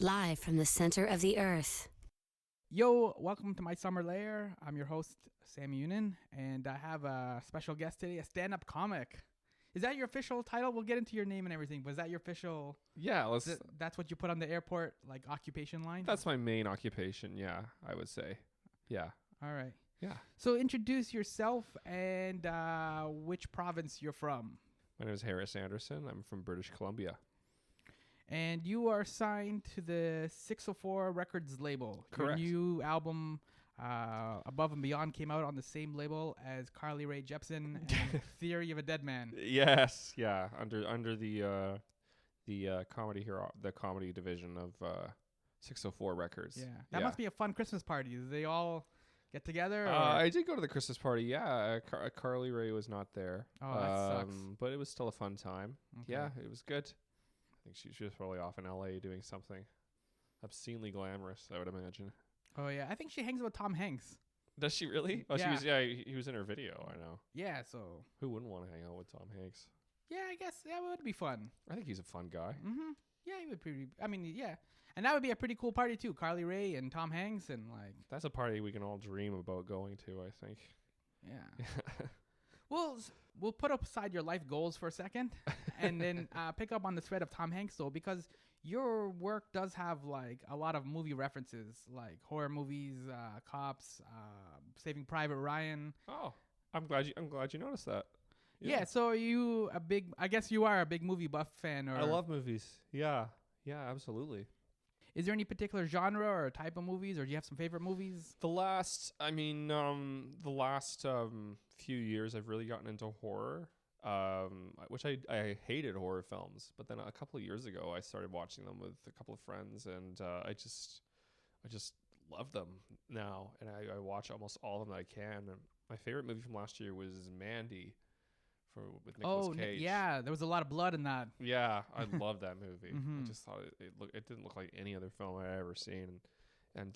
Live from the center of the earth. Yo, welcome to my Summer Lair. I'm your host, Sammy Younan, and I have a special guest today, a stand-up comic. Is that your official title? We'll get into your name and everything, but is that your official... Yeah, That's what you put on the airport, like, occupation line? that's my main occupation, yeah, I would say. Yeah. All right. Yeah. So introduce yourself and which province you're from. My name is Harris Anderson. I'm from British Columbia. And you are signed to the 604 Records label. Correct. Your new album, Above and Beyond, came out on the same label as Carly Rae Jepsen and Theory of a Deadman. Yes, yeah, under the comedy hero, the comedy division of 604 Records. Yeah, that must be a fun Christmas party. Do they all get together? I did go to the Christmas party. Yeah, Carly Rae was not there. Oh, that sucks. But it was still a fun time. Okay. Yeah, it was good. I think she was probably off in LA doing something obscenely glamorous, I would imagine. Oh yeah, I think she hangs with Tom Hanks. Does she really? Oh, Yeah. He was in her video, I know. Yeah, so Who wouldn't want to hang out with Tom Hanks? yeah, I guess that would be fun. I think he's a fun guy. Mm-hmm. Yeah, he would pretty. I mean, yeah, and that would be a pretty cool party too. Carly Rae and Tom Hanks and like. That's a party we can all dream about going to, I think. Yeah. We'll put aside your life goals for a second, and then pick up on the thread of Tom Hanks though, because your work does have like a lot of movie references, like horror movies, cops, Saving Private Ryan. Oh, I'm glad you noticed that. Yeah. So are you a big? I guess you are a big movie buff fan, or I love movies. Yeah, absolutely. is there any particular genre or type of movies, or do you have some favorite movies? The last few years, I've really gotten into horror, which I hated horror films. But then a couple of years ago, I started watching them with a couple of friends, and I just love them now. And I watch almost all of them that I can. And my favorite movie from last year was Mandy, with Nicolas Cage. Yeah, there was a lot of blood in that. Yeah, I love that movie. Mhm. I just thought it didn't look like any other film I'd ever seen, and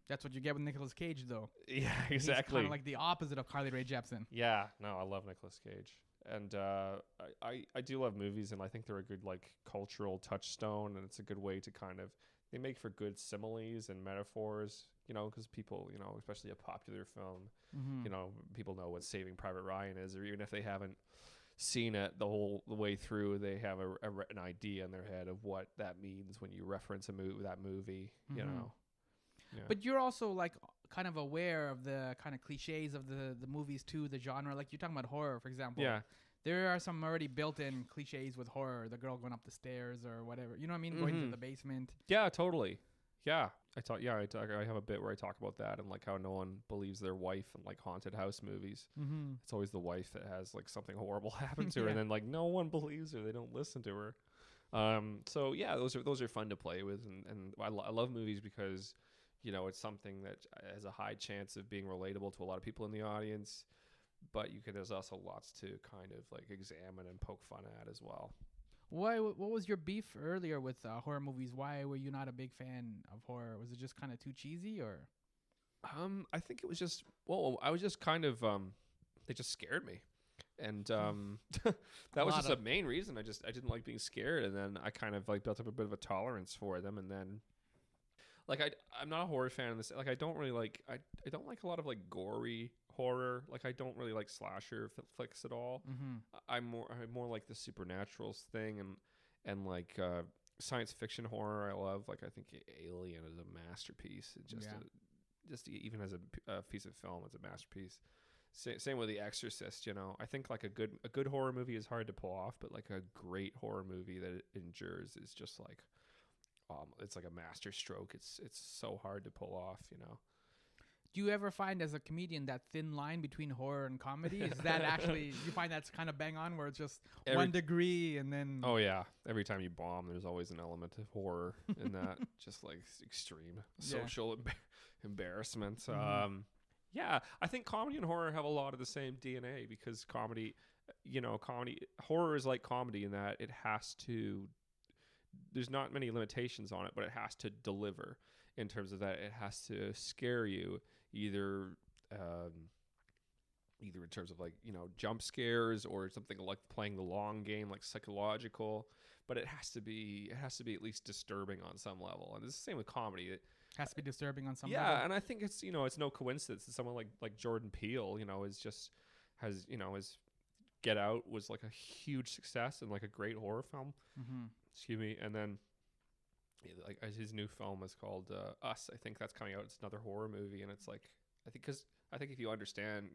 That's what you get with Nicolas Cage, though. yeah, He's exactly. kind of like the opposite of Carly Rae Jepsen. Yeah, no, I love Nicolas Cage, and I do love movies, and I think they're a good like cultural touchstone, and it's a good way to kind of they make for good similes and metaphors, because people, especially a popular film, people know what Saving Private Ryan is, or even if they haven't seen it the way through, they have an idea in their head of what that means when you reference that movie, Yeah. But you're also like kind of aware of the kind of cliches of the movies too, the genre. Like you're talking about horror, for example. Yeah. There are some already built-in cliches with horror. The girl going up the stairs or whatever. You know what I mean? Going to the basement. Yeah, totally. Yeah. I have a bit where I talk about that and like how no one believes their wife in like haunted house movies. Mm-hmm. It's always the wife that has like something horrible happen to her, Yeah. and then like no one believes her. They don't listen to her. So yeah, those are fun to play with, and I love movies because it's something that has a high chance of being relatable to a lot of people in the audience, but there's also lots to kind of like examine and poke fun at as well. What was your beef earlier with horror movies? Why were you not a big fan of horror? Was it just kind of too cheesy, or? I think it was just I was just kind of they just scared me, and that was just the main reason. I didn't like being scared, and then I kind of like built up a bit of a tolerance for them, and then like I'm not a horror fan in this. Like I don't really like I don't like a lot of like gory horror. Like I don't really like slasher flicks at all. Mm-hmm. I'm more like the supernaturals thing, and like science fiction horror. I love, like, I think Alien is a masterpiece. It just even as a piece of film, it's a masterpiece. Same with The Exorcist. I think like a good horror movie is hard to pull off, but like a great horror movie that it endures is just like it's like a master stroke. It's so hard to pull off. Do you ever find as a comedian that thin line between horror and comedy? Is that actually, you find that's kind of bang on where it's just 1 degree and then... Oh, yeah. Every time you bomb, there's always an element of horror in that. Just like extreme social embarrassment. Mm-hmm. Yeah, I think comedy and horror have a lot of the same DNA because horror is like comedy in that it has to... There's not many limitations on it, but it has to deliver in terms of that. It has to scare you either in terms of like, jump scares or something like playing the long game, like psychological. but it has to be at least disturbing on some level. And it's the same with comedy. It Has to be disturbing on some yeah, level. and I think it's it's no coincidence that someone like Jordan Peele, has his Get Out was like a huge success and like a great horror film. Mm-hmm. Excuse me, and then like his new film is called Us. I think that's coming out. It's another horror movie, and it's like I think if you understand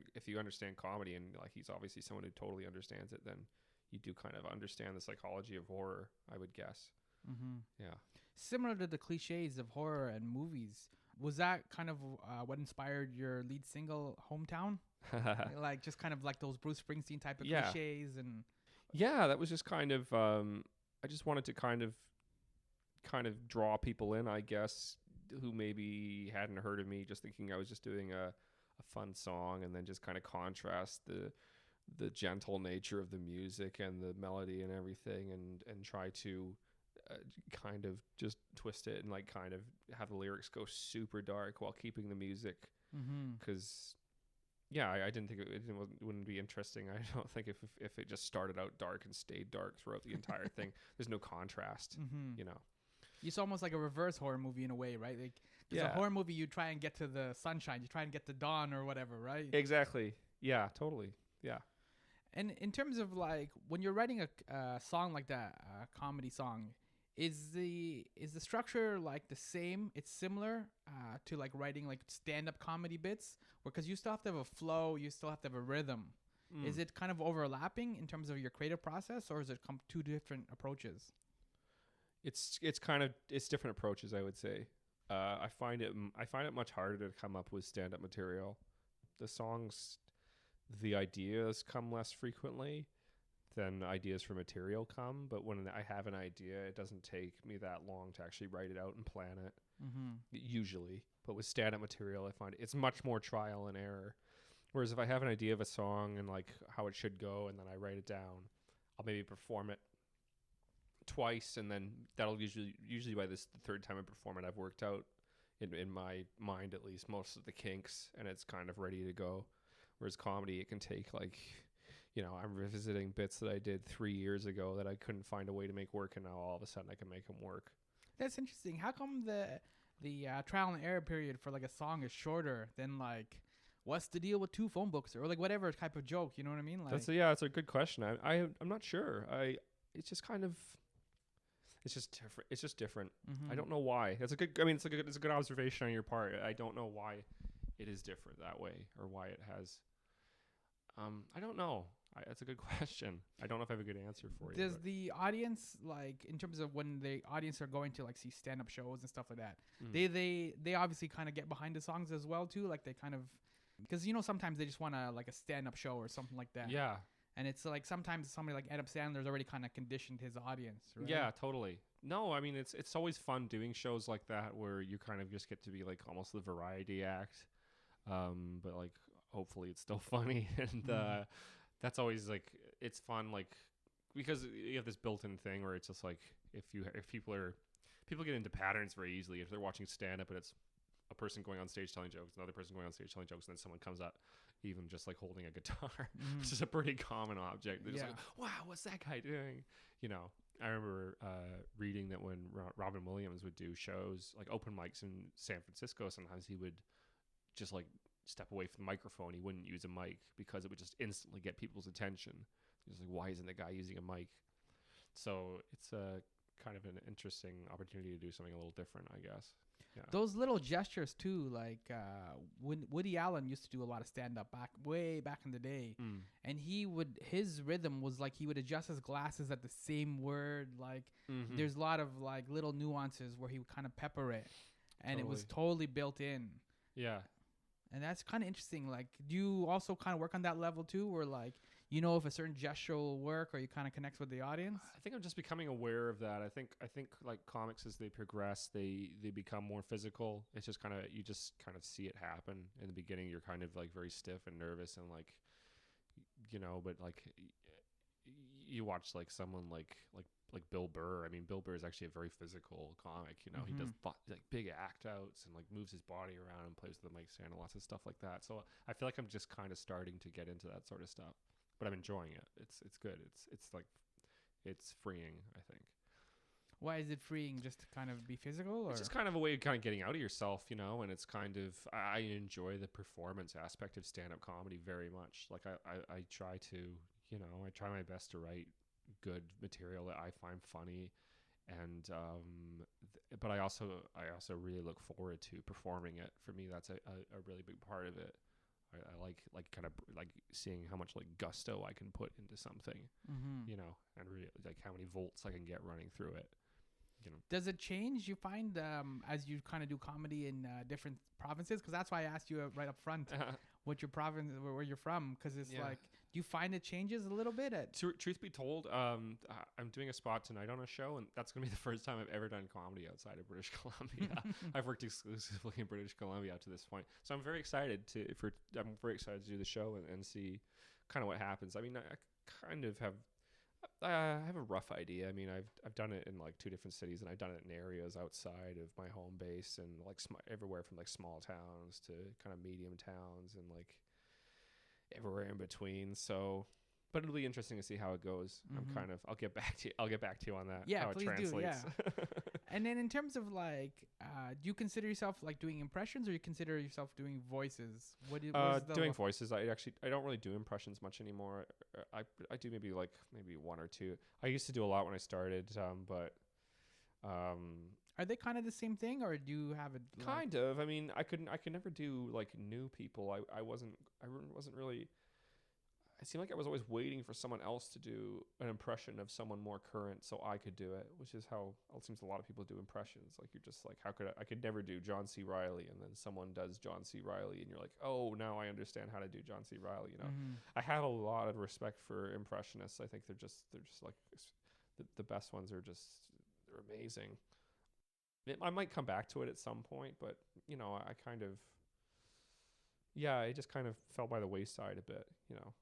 comedy, and like he's obviously someone who totally understands it, then you do kind of understand the psychology of horror, I would guess. Mm-hmm. Yeah. Similar to the cliches of horror and movies, was that kind of what inspired your lead single, Hometown? Like just kind of like those Bruce Springsteen type of Yeah. cliches and Yeah, that was just kind of I just wanted to kind of draw people in, I guess, who maybe hadn't heard of me, just thinking I was just doing a fun song, and then just kind of contrast the gentle nature of the music and the melody and everything, and try to kind of just twist it and like kind of have the lyrics go super dark while keeping the music, because I didn't think it wouldn't be interesting. I don't think if it just started out dark and stayed dark throughout the entire thing, there's no contrast. It's almost like a reverse horror movie in a way, right? Like there's a horror movie, you try and get to the sunshine, you try and get to dawn or whatever, right? Exactly. Yeah, totally. Yeah. And in terms of like when you're writing a song like that, a comedy song, is the structure like the same? It's similar to like writing like stand-up comedy bits, because you still have to have a flow, you still have to have a rhythm. Is it kind of overlapping in terms of your creative process, or is it two different approaches? It's different approaches, I would say. I find it much harder to come up with stand-up material. The songs, the ideas come less frequently than ideas for material come, but when I have an idea, it doesn't take me that long to actually write it out and plan it, usually. But with stand-up material, I find it's much more trial and error. Whereas if I have an idea of a song and like how it should go, and then I write it down, I'll maybe perform it twice, and then that'll usually by the third time I perform it, I've worked out in my mind at least most of the kinks, and it's kind of ready to go. Whereas comedy, it can take like, I'm revisiting bits that I did 3 years ago that I couldn't find a way to make work, and now all of a sudden I can make them work. That's interesting. How come the trial and error period for like a song is shorter than like, what's the deal with 2 phone books, or like whatever type of joke? You know what I mean? Like that's a good question. I'm not sure. It's just kind of. It's just different. It's just different. I don't know why. It's a good observation on your part. I don't know why it is different that way, or why it has. I don't know. That's a good question. I don't know if I have a good answer for you. Does the audience, like in terms of when the audience are going to like see stand-up shows and stuff like that, they obviously kind of get behind the songs as well too. Like they kind of, because sometimes they just want like a stand-up show or something like that. Yeah. And it's like sometimes somebody like Adam Sandler's already kind of conditioned his audience, right? Yeah, totally. No, I mean it's always fun doing shows like that where you kind of just get to be like almost the variety act, but like hopefully it's still funny, and that's always like it's fun, like because you have this built-in thing where it's just like if people get into patterns very easily. If they're watching stand-up and it's a person going on stage telling jokes, another person going on stage telling jokes, and then someone comes up, even just like holding a guitar, which is a pretty common object. They're just like, wow, what's that guy doing? I remember reading that when Robin Williams would do shows, like open mics in San Francisco, sometimes he would just like step away from the microphone. He wouldn't use a mic because it would just instantly get people's attention. He was like, why isn't the guy using a mic? So it's a kind of an interesting opportunity to do something a little different, I guess. Yeah. Those little gestures too, like when Woody Allen used to do a lot of stand-up way back in the day, and his rhythm was like he would adjust his glasses at the same word. Like there's a lot of like little nuances where he would kind of pepper it, and it was totally built in. Yeah. And that's kind of interesting. Like, do you also kind of work on that level too, where like if a certain gesture will work, or you kind of connects with the audience? I think I'm just becoming aware of that. I think like comics, as they progress, they become more physical. It's just you just kind of see it happen. In the beginning, you're kind of like very stiff and nervous, and like but like you watch like someone like Bill Burr. I mean, Bill Burr is actually a very physical comic. He does like big act outs and like moves his body around and plays with the mic stand and lots of stuff like that. So I feel like I'm just kind of starting to get into that sort of stuff. But I'm enjoying it. It's good. It's like it's freeing, I think. Why is it freeing? Just to kind of be physical, or It's just kind of a way of kind of getting out of yourself, you know. And it's kind of I enjoy the performance aspect of stand-up comedy very much. Like I try to, you know, I try my best to write good material that I find funny, and but I also really look forward to performing it. For me, that's a really big part of it. I like kind of like seeing how much like gusto I can put into something, you know, and really like how many volts I can get running through it. You know. Does it change? You find as you kind of do comedy in different provinces? Because that's why I asked you right up front what your province, where you're from. Because it's like, do you find it changes a little bit? Truth be told, I'm doing a spot tonight on a show, and that's gonna be the first time I've ever done comedy outside of British Columbia. I've worked exclusively in British Columbia up to this point, so I'm very excited to do the show and see kind of what happens. I mean, I have a rough idea. I mean, I've done it in like 2 different cities, and I've done it in areas outside of my home base, and like everywhere from like small towns to kind of medium towns, and like everywhere in between. So, but it'll be interesting to see how it goes. I'll get back to you on that. Yeah, how please it translates. do. Yeah. And then in terms of like, do you consider yourself like doing impressions, or you consider yourself doing voices? What is doing voices? I don't really do impressions much anymore. I do maybe 1 or 2. I used to do a lot when I started, but are they kind of the same thing, or do you have a kind of? I mean, I could never do like new people. I wasn't really. It seemed like I was always waiting for someone else to do an impression of someone more current so I could do it, which is how it seems a lot of people do impressions. Like, you're just like, how could I could never do John C. Reilly, and then someone does John C. Reilly, and you're like, oh, now I understand how to do John C. Reilly, you know. I have a lot of respect for impressionists. I think they're just like the best ones they're amazing. I might come back to it at some point, but you know, I kind of, it just kind of fell by the wayside a bit, you know.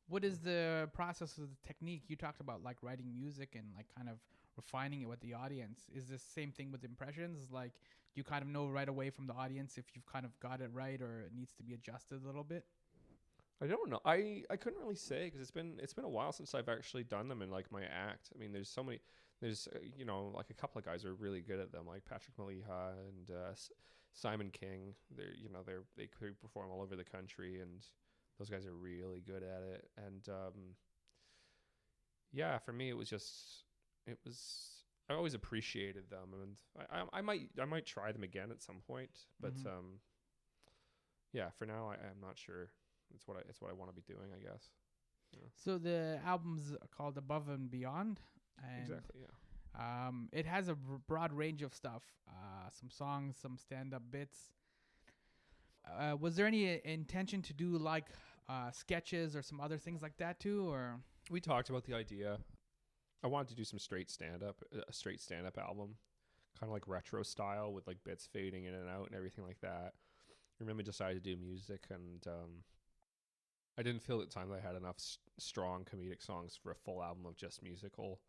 What is the process of the technique? You talked about like writing music and like kind of refining it with the audience. Is the same thing with impressions? Like, do you kind of know right away from the audience if you've kind of got it right, or it needs to be adjusted a little bit? I don't know. I couldn't really say, because it's been a while since I've actually done them in like my act. I mean, there's you know, like a couple of guys are really good at them, like Patrick Maliha and Simon King. They perform all over the country, and those guys are really good at it. And for me, I always appreciated them, and I might try them again at some point, but for now I'm not sure. It's what I want to be doing, I guess. Yeah. So the album's called Above and Beyond. And exactly. Yeah. It has a broad range of stuff. Some songs, some stand-up bits. Was there any intention to do like sketches or some other things like that too, or? We talked about the idea. I wanted to do some a straight stand-up album, kind of like retro style with like bits fading in and out and everything like that. And then we decided to do music, and I didn't feel at the time that I had enough strong comedic songs for a full album of just musical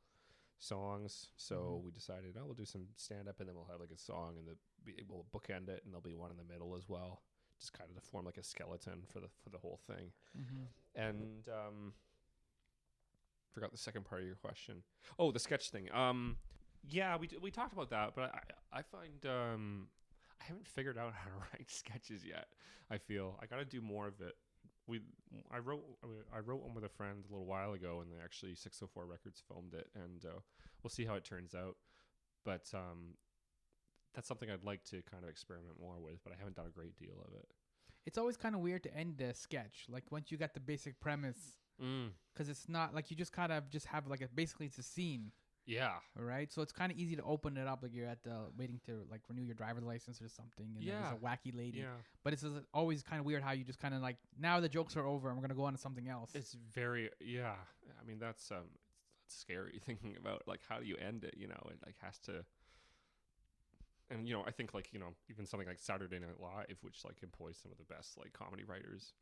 songs. So we decided, we'll do some stand-up, and then we'll have like a song, and we'll bookend it, and there'll be one in the middle as well, just kind of to form like a skeleton for the whole thing. And forgot the second part of your question. Oh, the sketch thing. We talked about that, but I find I haven't figured out how to write sketches yet. I feel I got to do more of it. I wrote one with a friend a little while ago, and actually 604 Records filmed it, and we'll see how it turns out. But that's something I'd like to kind of experiment more with, but I haven't done a great deal of it. It's always kind of weird to end a sketch, like once you got the basic premise, because it's not like you just kind of just have like basically it's a scene. Yeah. Right. So it's kind of easy to open it up, like you're at the waiting to like renew your driver's license or something, and there's a wacky lady. Yeah. But it's always kind of weird how you just kind of like, now the jokes are over and we're gonna go on to something else. It's very I mean, that's scary thinking about like how do you end it? You know, it like has to. And you know, I think like, you know, even something like Saturday Night Live, which like employs some of the best like comedy writers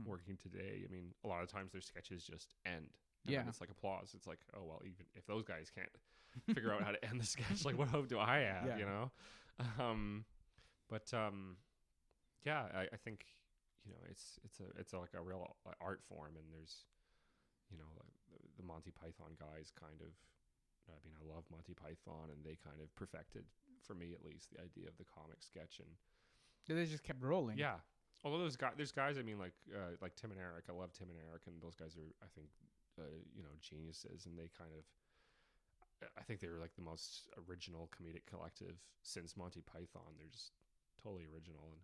working today. I mean, a lot of times their sketches just end. And it's like applause. It's like, oh well, even if those guys can't figure out how to end the sketch, like what hope do I have? You know, I think, you know, it's like a real art form, and there's, you know, the Monty Python guys kind of I mean, I love Monty Python, and they kind of perfected, for me at least, the idea of the comic sketch. And They just kept rolling. yeah, although there's guys. I mean, like Tim and Eric. I love Tim and Eric, and those guys are, I think, geniuses. And they kind of, I think they were like the most original comedic collective since Monty Python. They're just totally original. And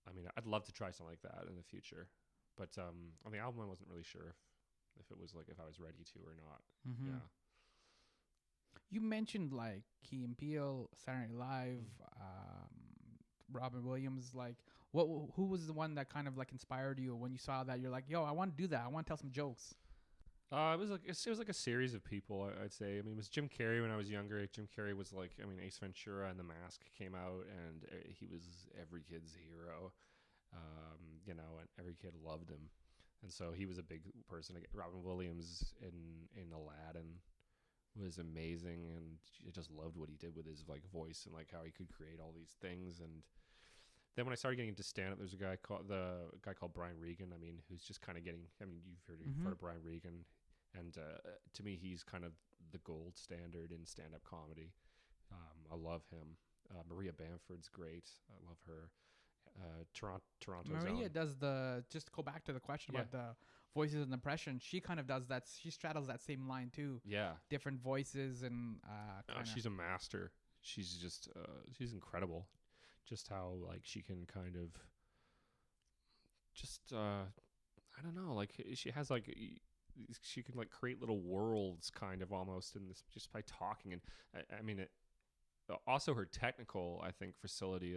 I mean, I'd love to try something like that in the future. But on the album, I wasn't really sure if it was like if I was ready to or not. Mm-hmm. Yeah. You mentioned like Key and Peele, Saturday Night Live, Robin Williams. Like, who was the one that kind of like inspired you when you saw that? You're like, yo, I want to do that. I want to tell some jokes. It was like a series of people. I'd say. I mean, it was Jim Carrey when I was younger. Jim Carrey was like, I mean, Ace Ventura and The Mask came out, and he was every kid's hero. And every kid loved him, and so he was a big person. Robin Williams in Aladdin was amazing, and I just loved what he did with his like voice and like how he could create all these things. And then when I started getting into stand-up, there's a guy called Brian Regan. I mean, who's just kind of getting. I mean, you've heard of Brian Regan, and to me, he's kind of the gold standard in stand-up comedy. I love him. Maria Bamford's great. I love her. Toronto's Maria own. does just go back to the question about the voices and impression. She kind of does that. She straddles that same line too. Yeah. Different voices and she's a master. She's just she's incredible. Just how like she can kind of just I don't know, like she has like she can like create little worlds kind of almost in this just by talking. And I mean it also her technical, I think, facility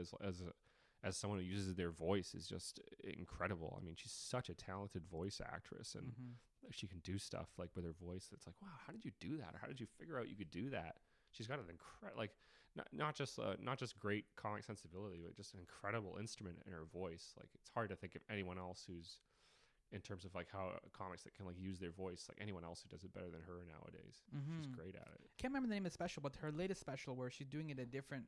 as someone who uses their voice is just incredible. I mean, she's such a talented voice actress, and she can do stuff like with her voice that's like, wow, how did you do that? Or how did you figure out you could do that? She's got an incredible, like, not just great comic sensibility, but just an incredible instrument in her voice. Like, it's hard to think of anyone else who's, in terms of like how comics that can like use their voice, like anyone else who does it better than her nowadays. She's great at it. Can't remember the name of the special, but her latest special where she's doing it in different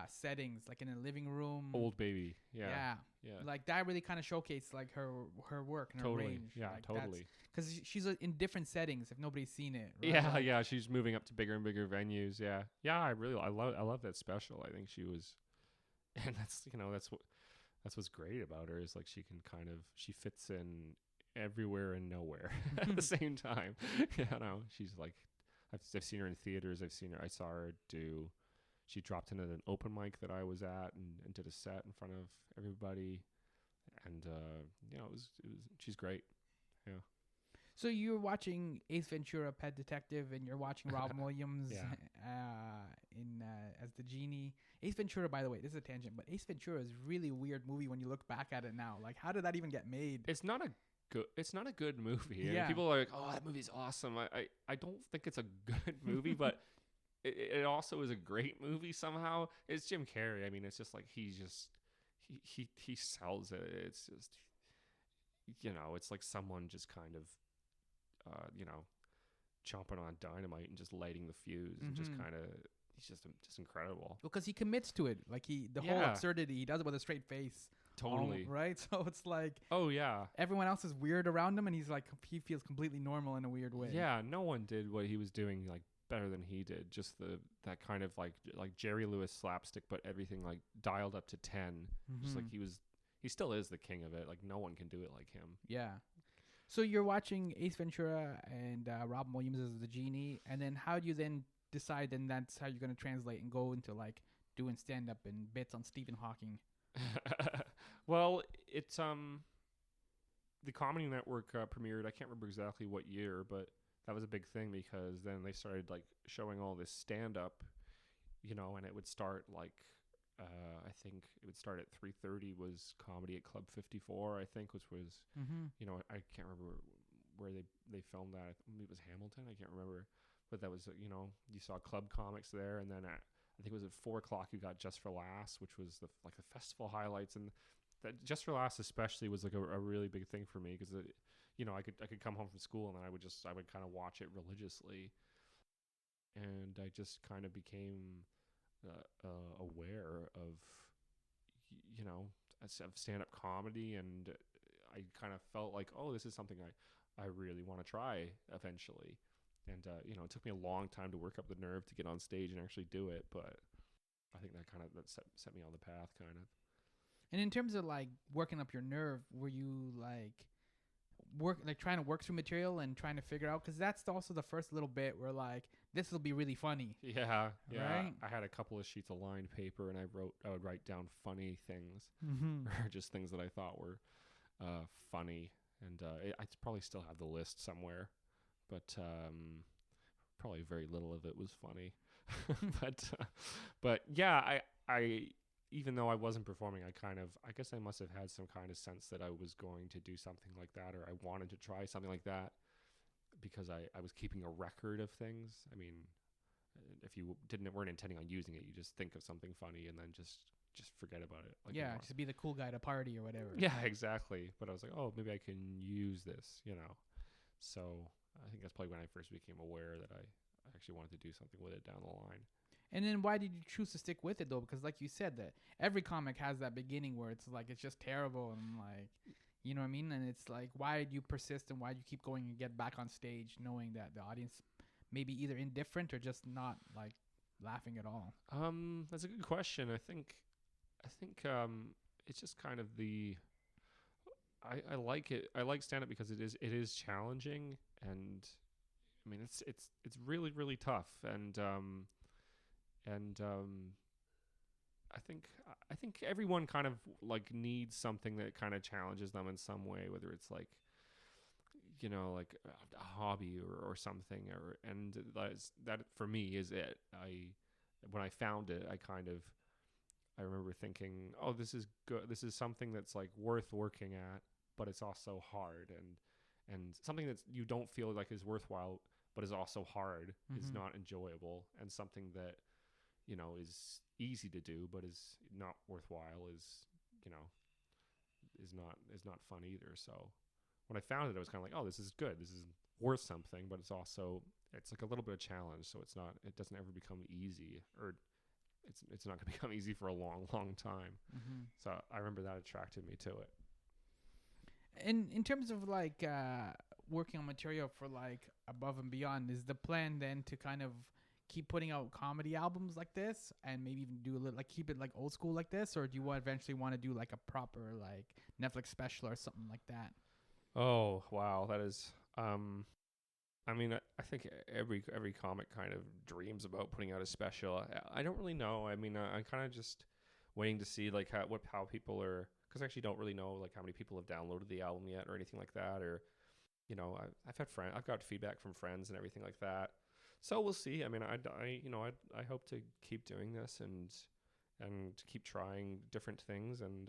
settings, like in a living room. Old Baby. Yeah. Like that really kind of showcased like her work and her range. Yeah, like totally. Because she's in different settings if nobody's seen it. Right? Yeah. She's moving up to bigger and bigger venues. Yeah. I love that special. I think she was, and that's what's great about her is like she fits in everywhere and nowhere at the same time. She's like, I've seen her in theaters. I saw her she dropped into an open mic that I was at and did a set in front of everybody. And, she's great. Yeah. So you're watching Ace Ventura, Pet Detective, and you're watching Robin Williams as the genie. Ace Ventura, by the way, this is a tangent, but Ace Ventura is a really weird movie when you look back at it now. Like, how did that even get made? It's not a good movie. Yeah. People are like, oh, that movie's awesome. I don't think it's a good movie, but it also is a great movie somehow. It's Jim Carrey. I mean, it's just like he sells it. It's just, it's like someone just kind of, chomping on dynamite and just lighting the fuse and just kind of, he's just incredible. Because he commits to it. Like whole absurdity, he does it with a straight face. Totally. Right? So it's like, oh yeah, everyone else is weird around him and he's like, he feels completely normal in a weird way. Yeah. No one did what he was doing like better than he did. Just that kind of like Jerry Lewis slapstick, but everything like dialed up to 10. Just like he still is the king of it. Like no one can do it like him. Yeah. So you're watching Ace Ventura and Robin Williams as the genie, and then how do you then decide then that's how you're going to translate and go into like doing stand-up and bits on Stephen Hawking? Well, it's the Comedy Network premiered. I can't remember exactly what year, but that was a big thing because then they started like showing all this stand-up, and it would start like I think it would start at 3:30 was Comedy at Club 54, I think, which was I can't remember where they filmed that. Maybe it was Hamilton. I can't remember, but that was you saw club comics there, and then I think it was at 4:00 you got Just for Laughs, which was the festival highlights, and that Just for Laughs especially was like a really big thing for me because I could come home from school and then I would kind of watch it religiously, and I just kind of became aware of stand-up comedy, and I kind of felt like, oh, this is something I really want to try eventually. And it took me a long time to work up the nerve to get on stage and actually do it, but I think that set me on the path, kind of. And in terms of like working up your nerve, were you like trying to work through material and trying to figure out, because that's also the first little bit where like this will be really funny. Yeah. Right? I had a couple of sheets of lined paper, and I would write down funny things, or just things that I thought were funny, and I probably still have the list somewhere, but probably very little of it was funny. But yeah, I even though I wasn't performing, I guess I must have had some kind of sense that I was going to do something like that, or I wanted to try something like that, because I was keeping a record of things. I mean, if you weren't intending on using it, you just think of something funny and then just forget about it. Like, yeah, just be the cool guy at a party or whatever. Yeah, exactly. But I was like, oh, maybe I can use this, So I think that's probably when I first became aware that I actually wanted to do something with it down the line. And then why did you choose to stick with it though? Because like you said, that every comic has that beginning where it's like it's just terrible and like, you know what I mean? And it's like, why do you persist and why do you keep going and get back on stage knowing that the audience may be either indifferent or just not like laughing at all? That's a good question. I think it's just kind of I like it. I like stand up because it is challenging, and I mean it's really, really tough, and I think everyone kind of like needs something that kind of challenges them in some way, whether it's like like a hobby or something, and that for me is it. When I found it, I remember thinking, oh, this is good. This is something that's like worth working at, but it's also hard, and something that you don't feel like is worthwhile, but is also hard, is not enjoyable, and something that is easy to do, but is not worthwhile, is not fun either. So when I found it, I was kind of like, oh, this is good. This is worth something, but it's like a little bit of challenge. So it doesn't ever become easy, or it's not going to become easy for a long, long time. So I remember that attracted me to it. And in terms of like working on material for like Above and Beyond, is the plan then to kind of keep putting out comedy albums like this and maybe even do a little like keep it like old school like this, or do you eventually want to do like a proper like Netflix special or something like that? Oh wow, that is I mean, I think every comic kind of dreams about putting out a special. I don't really know. I mean, I'm kind of just waiting to see like how people are, because I actually don't really know like how many people have downloaded the album yet or anything like that, or I've got feedback from friends and everything like that. So we'll see. I mean, I hope to keep doing this and to keep trying different things, and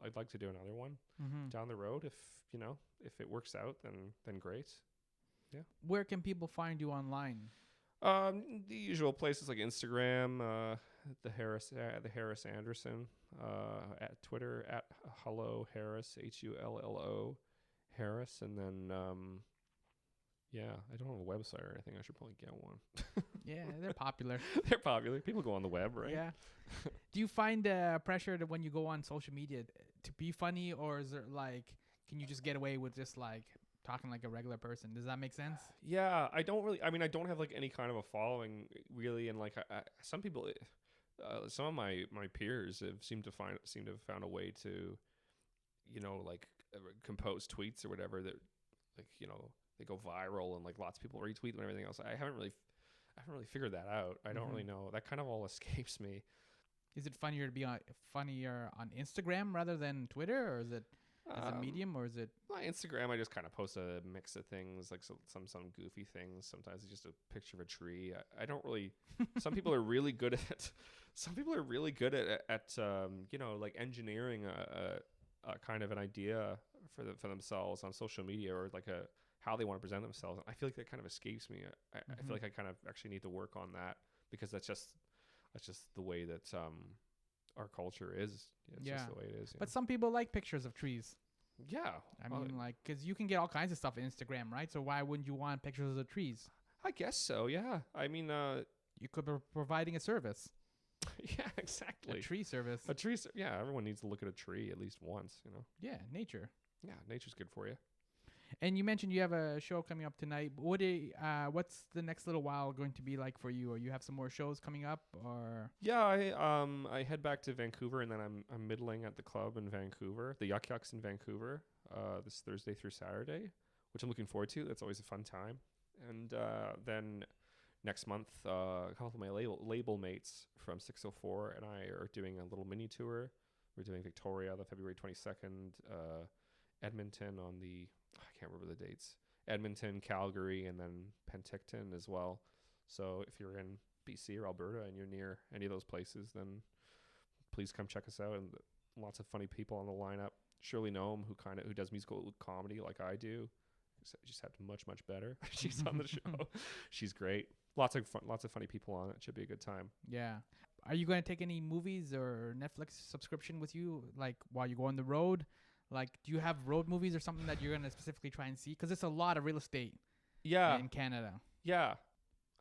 I'd like to do another one down the road if it works out, then great. Yeah. Where can people find you online? The usual places like Instagram, the Harris Anderson, at Twitter at Hello Harris, HULLO Harris, and then yeah, I don't have a website or anything. I should probably get one. Yeah, they're popular. They're popular. People go on the web, right? Yeah. Do you find pressure to when you go on social media to be funny, or is it like, can you just get away with just like talking like a regular person? Does that make sense? Yeah, I don't have like any kind of a following really, and like some people, some of my peers seem to have found a way to, like compose tweets or whatever that, like they go viral and like lots of people retweet and everything else. I haven't really figured that out. I don't really know. That kind of all escapes me. Is it funnier to be funnier on Instagram rather than Twitter, or is it Medium, or is it? My Instagram, I just kind of post a mix of things, like some goofy things. Sometimes it's just a picture of a tree. I don't really. Some people are really good at. Some people are really good at like engineering a kind of an idea for themselves on social media, or like how they want to present themselves. I feel like that kind of escapes me. I feel like I kind of actually need to work on that, because that's just the way that our culture is. It's just the way it is. But some people like pictures of trees. Yeah. I mean, like, because you can get all kinds of stuff on Instagram, right? So why wouldn't you want pictures of trees? I guess so, yeah. I mean, you could be providing a service. Yeah, exactly. A tree service. Yeah, everyone needs to look at a tree at least once, Yeah, nature. Yeah, nature's good for you. And you mentioned you have a show coming up tonight. What's the next little while going to be like for you? Or you have some more shows coming up, or? Yeah, I head back to Vancouver, and then I'm middling at the club in Vancouver, the Yuck Yucks in Vancouver, this Thursday through Saturday, which I'm looking forward to. That's always a fun time. And then next month, a couple of my label mates from 604 and I are doing a little mini tour. We're doing Victoria the February 22nd, Edmonton on the, I can't remember the dates, Edmonton, Calgary, and then Penticton as well. So if you're in BC or Alberta and you're near any of those places, then please come check us out. And lots of funny people on the lineup. Shirley Noam, who does musical comedy like I do, just had much better. She's on the show. She's great. Lots of funny people on it. Should be a good time. Yeah. Are you going to take any movies or Netflix subscription with you, like while you go on the road? Like, do you have road movies or something that you're going to specifically try and see? Because it's a lot of real estate. Yeah. In Canada. Yeah.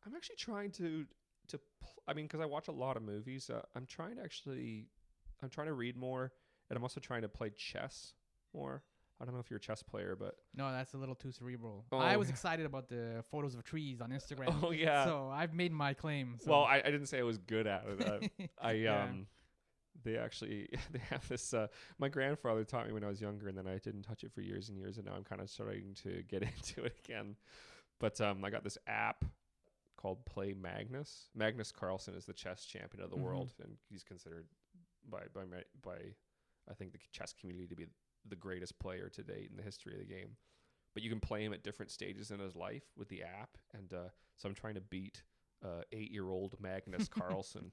I'm actually trying because I watch a lot of movies. I'm trying to read more, and I'm also trying to play chess more. I don't know if you're a chess player, but no, that's a little too cerebral. Oh, I was excited about the photos of trees on Instagram. Oh yeah. So I've made my claim. So. Well, I didn't say I was good at it. They have this. My grandfather taught me when I was younger, and then I didn't touch it for years and years, and now I'm kind of starting to get into it again. But I got this app called Play Magnus. Magnus Carlsen is the chess champion of the world, and he's considered by I think the chess community to be the greatest player to date in the history of the game. But you can play him at different stages in his life with the app, and so I'm trying to beat 8-year-old Magnus Carlsen.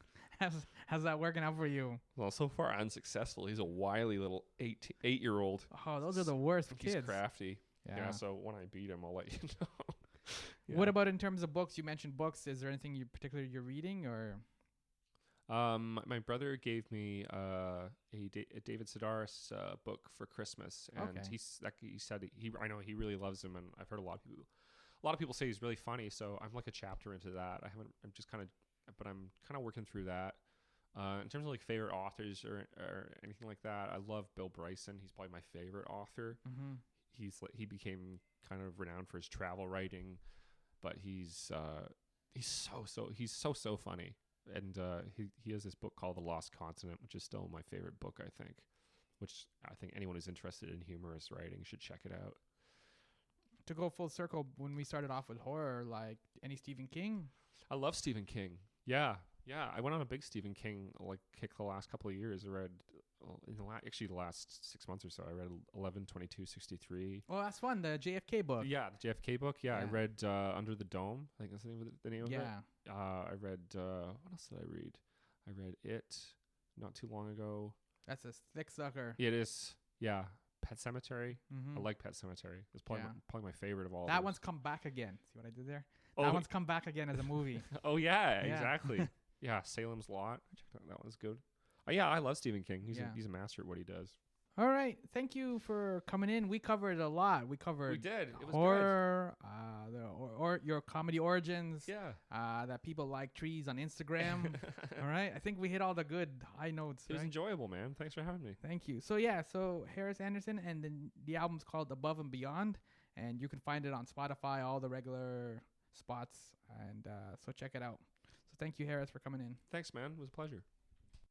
How's that working out for you? Well, so far unsuccessful. He's a wily little 8-year-old. Oh, those are the worst for kids. He's crafty. Yeah. So when I beat him, I'll let you know. Yeah. What about in terms of books? You mentioned books. Is there anything you're reading, or? My brother gave me a David Sedaris book for Christmas, and he said I know he really loves him, and I've heard a lot of people say he's really funny. So I'm like a chapter into that. I'm kind of working through that. In terms of like favorite authors or anything like that, I love Bill Bryson. He's probably my favorite author. Mm-hmm. He became kind of renowned for his travel writing, but he's so funny. And he has this book called The Lost Continent, which is still my favorite book, I think, which I think anyone who's interested in humorous writing should check it out. To go full circle, when we started off with horror, like any Stephen King? I love Stephen King. Yeah. I went on a big Stephen King kick the last couple of years. I read the last 6 months or so. I read 11/22/63. Oh, that's fun. The JFK book. Yeah, the JFK book. Yeah. I read Under the Dome. I think that's the name of it. Yeah. I read what else did I read? I read It not too long ago. That's a thick sucker. It is. Yeah. Pet Sematary. Mm-hmm. I like Pet Sematary. It's probably my favorite of all. That one's come back again. See what I did there? Oh, that one's come back again as a movie. Oh yeah, exactly. Yeah, Salem's Lot. I checked that. That one's good. Oh yeah, I love Stephen King. He's a master at what he does. All right, thank you for coming in. We covered a lot. We did. It was horror, good. Your comedy origins. Yeah. That people like trees on Instagram. All right, I think we hit all the good high notes. It was enjoyable, man. Thanks for having me. Thank you. So Harris Anderson, and then the album's called Above and Beyond, and you can find it on Spotify, all the regular spots, and so check it out. So thank you, Harris, for coming in. Thanks, man. It was a pleasure.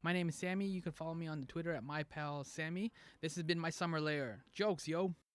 My name is Sammy. You can follow me on the Twitter at My Pal Sammy. This has been my Summer Lair. Jokes, yo.